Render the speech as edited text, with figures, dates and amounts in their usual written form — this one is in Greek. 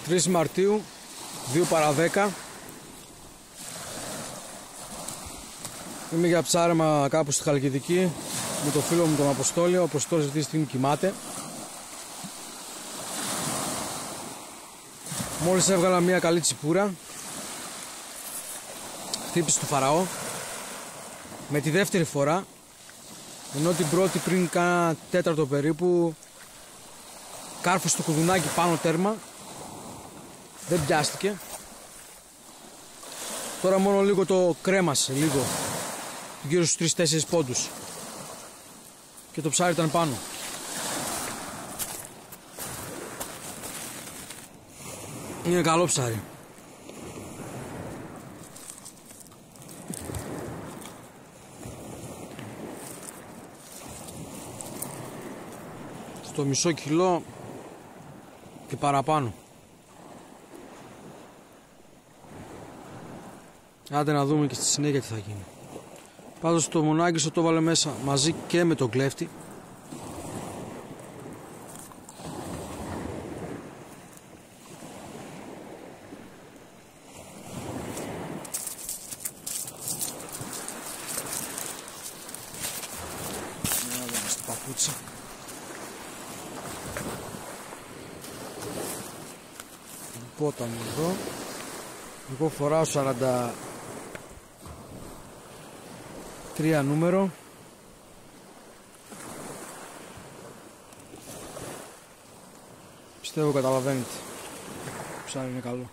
3 Μαρτίου, 2 παρά 10. Είμαι για ψάρεμα κάπου στη Χαλκιδική με το φίλο μου τον Αποστόλη. Ο Αποστόλης αυτή τη στιγμή κοιμάται. Μόλις έβγαλα μια καλή τσιπούρα, χτύπησε του Φαραώ με τη δεύτερη φορά, ενώ την πρώτη πριν κάνα τέταρτο περίπου κάρφωσε το κουδουνάκι πάνω τέρμα, δεν πιάστηκε. Τώρα μόνο λίγο το κρέμασε, λίγο, γύρω στους 3-4 πόντους και το ψάρι ήταν πάνω. Είναι καλό ψάρι. Στο μισό κιλό και παραπάνω. Άντε να δούμε και στη συνέχεια τι θα γίνει. Πάντως το μονάκι το βάλε μέσα μαζί και με τον κλέφτη. Να δούμε στην παπούτσα. Πόταμο εδώ. Εγώ φοράω 43 νούμερο. Πιστεύω καταλαβαίνετε. Το ψάρι είναι καλό.